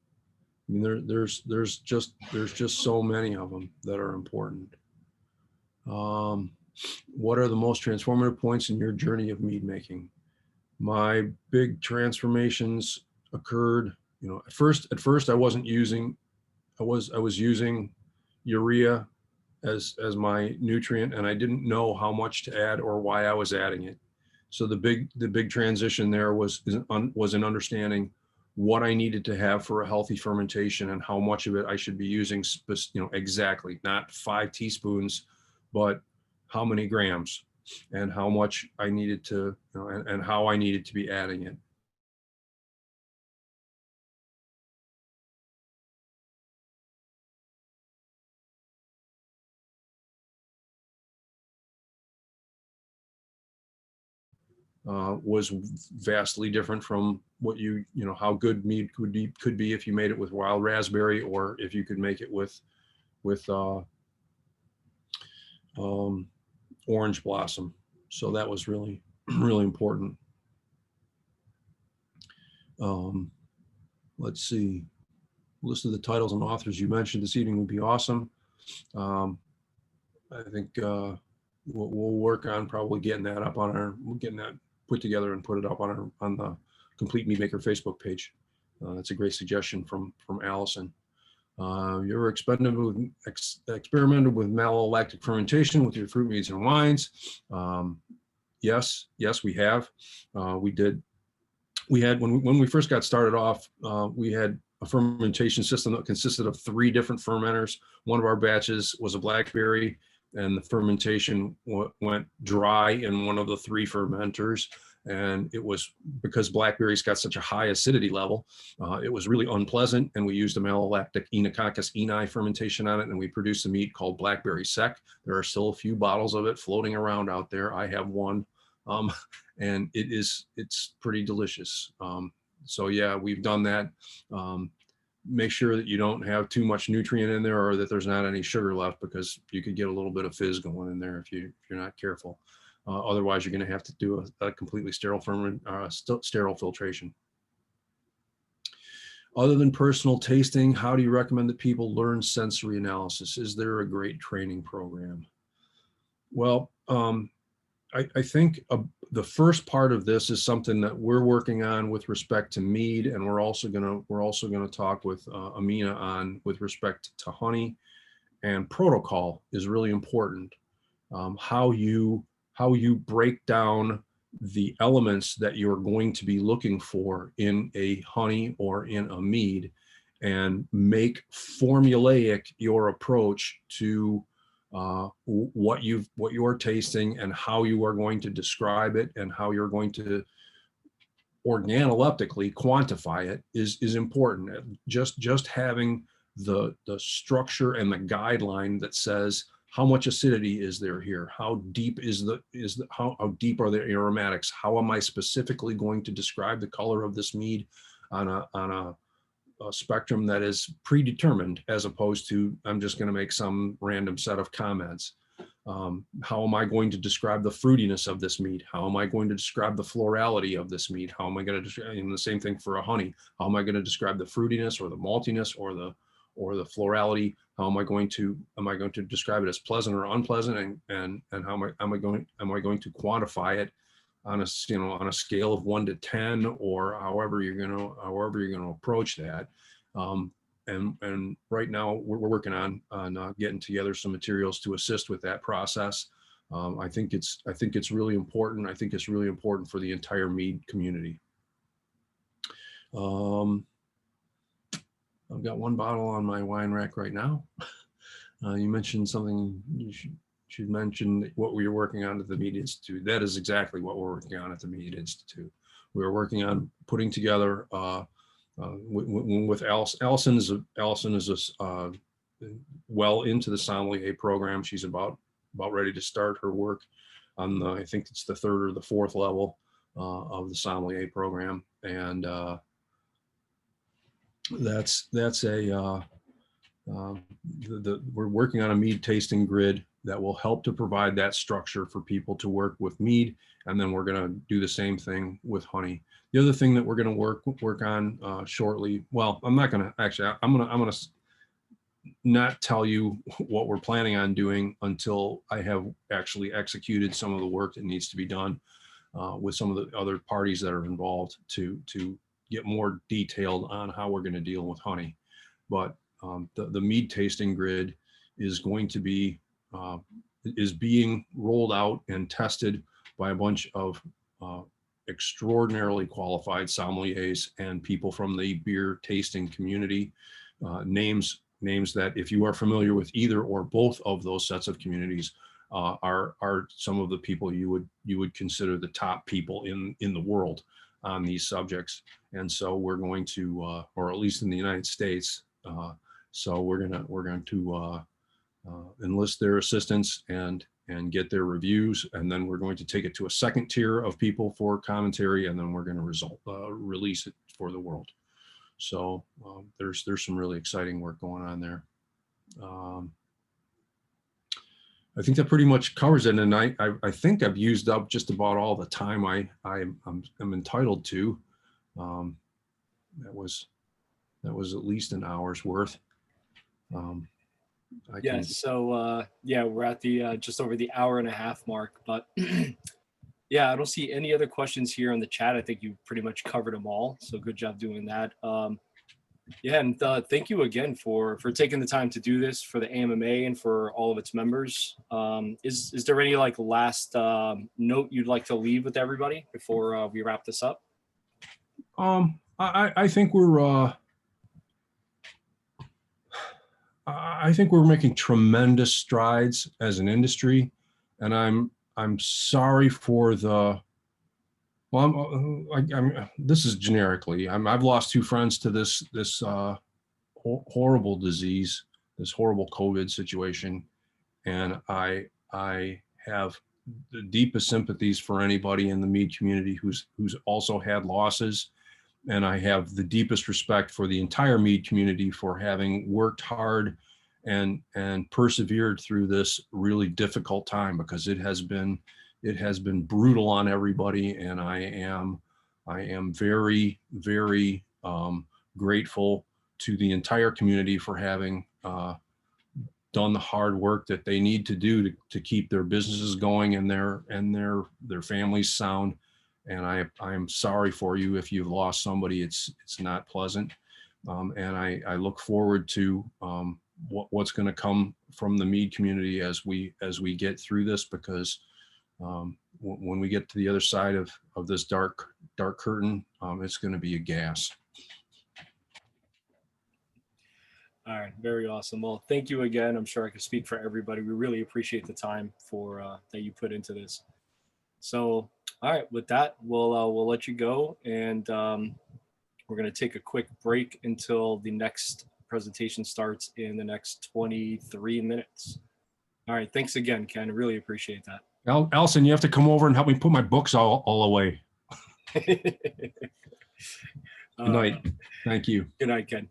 mean, there's just so many of them that are important. What are the most transformative points in your journey of mead making? My big transformations occurred, at first I wasn't using, I was using urea as my nutrient, and I didn't know how much to add or why I was adding it. So the big transition there was in understanding what I needed to have for a healthy fermentation and how much of it I should be using, exactly, not 5 teaspoons, but how many grams, and how much I needed to, and how I needed to be adding it. Was vastly different from what how good mead could be if you made it with wild raspberry, or if you could make it with orange blossom. So that was really really important. Let's see, list of the titles and authors you mentioned this evening would be awesome. I think we'll work on probably getting that up on getting that put together and put it up on the Complete Mead Maker Facebook page. That's a great suggestion from Allison. You're experimented with malolactic fermentation with your fruit meads and wines. Yes, we have. We had when we first got started off, we had a fermentation system that consisted of 3 different fermenters. One of our batches was a blackberry, and the fermentation went dry in one of the 3 fermenters. And it was because blackberries got such a high acidity level, it was really unpleasant. And we used a malolactic Enococcus enii fermentation on it, and we produced a mead called Blackberry Sec. There are still a few bottles of it floating around out there. I have one, and it's pretty delicious. So yeah, we've done that. Make sure that you don't have too much nutrient in there, or that there's not any sugar left, because you could get a little bit of fizz going in there if you're not careful. Otherwise, you're going to have to do a completely sterile sterile filtration. Other than personal tasting, how do you recommend that people learn sensory analysis? Is there a great training program? Well, I think the first part of this is something that we're working on with respect to mead, and we're also gonna talk with Amina on with respect to honey. And protocol is really important. How you break down the elements that you're going to be looking for in a honey or in a mead, and make formulaic your approach to what you're tasting, and how you are going to describe it, and how you're going to organoleptically quantify it is important. Just having the structure and the guideline that says how much acidity is there here, how deep how deep are the aromatics, how am I specifically going to describe the color of this mead on a spectrum that is predetermined, as opposed to I'm just going to make some random set of comments. How am I going to describe the fruitiness of this mead? How am I going to describe the florality of this mead? How am I going to describe, and the same thing for a honey, how am I going to describe the fruitiness or the maltiness or the florality? How am I going to describe it as pleasant or unpleasant? And how am I going to quantify it on a scale of 1 to 10, or however you're going to approach that. And right now we're working on getting together some materials to assist with that process. I think it's really important. I think it's really important for the entire mead community. I've got 1 bottle on my wine rack right now. You mentioned something. You should mention what we're working on at the Mead Institute. That is exactly what we're working on at the Mead Institute. We're working on putting together with Allison is well into the sommelier program. She's about ready to start her work on the, I think it's the 3rd or the 4th level of the sommelier program, and that's a we're working on a mead tasting grid that will help to provide that structure for people to work with mead. And then we're going to do the same thing with honey. The other thing that we're going to work on shortly. Well, I'm not going to actually. I'm going to not tell you what we're planning on doing until I have actually executed some of the work that needs to be done with some of the other parties that are involved to get more detailed on how we're going to deal with honey. But the mead tasting grid is going to be is being rolled out and tested by a bunch of extraordinarily qualified sommeliers and people from the beer tasting community. Names that, if you are familiar with either or both of those sets of communities, are some of the people you would consider the top people in the world on these subjects. And so we're going to, or at least in the United States, so we're going to enlist their assistance and get their reviews, and then we're going to take it to a second tier of people for commentary, and then we're going to release it for the world. So there's some really exciting work going on there. I think that pretty much covers it, and I think I've used up just about all the time I'm entitled to. That was at least an hour's worth. So yeah, we're at the just over the hour and a half mark, but yeah, I don't see any other questions here in the chat. I think you pretty much covered them all, so good job doing that. Yeah, and thank you again for taking the time to do this for the AMMA and for all of its members. Is there any like last note you'd like to leave with everybody before we wrap this up? I think we're I think we're making tremendous strides as an industry, and I'm sorry for the. Well, I'm this is generically. I've lost 2 friends to this horrible disease, this horrible COVID situation, and I have the deepest sympathies for anybody in the mead community who's also had losses, and I have the deepest respect for the entire mead community for having worked hard and persevered through this really difficult time, because it has been brutal on everybody, and I am very, very grateful to the entire community for having done the hard work that they need to do to keep their businesses going and their families sound. And I'm sorry for you if you've lost somebody. It's not pleasant, and I look forward to what's going to come from the mead community as we get through this, because when we get to the other side of this dark curtain, it's going to be a gas. All right, very awesome. Well, thank you again. I'm sure I could speak for everybody. We really appreciate the time that you put into this. So, all right, with that, we'll let you go, and we're going to take a quick break until the next presentation starts in the next 23 minutes. All right, thanks again, Ken. I really appreciate that. Allison, you have to come over and help me put my books all away. Good night. Thank you. Good night, Ken.